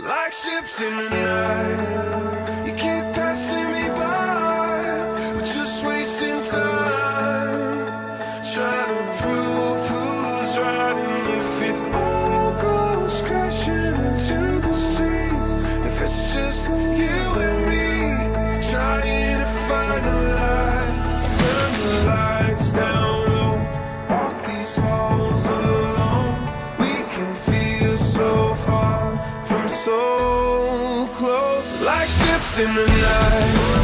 like ships in the night. You keep passing me by, we're just wasting time, trying to prove who's right. And if it all goes crashing into the sea, if it's just you and me trying to find a light, turn the lights down low, walk these halls alone. We can feel so far from so close, like ships in the night.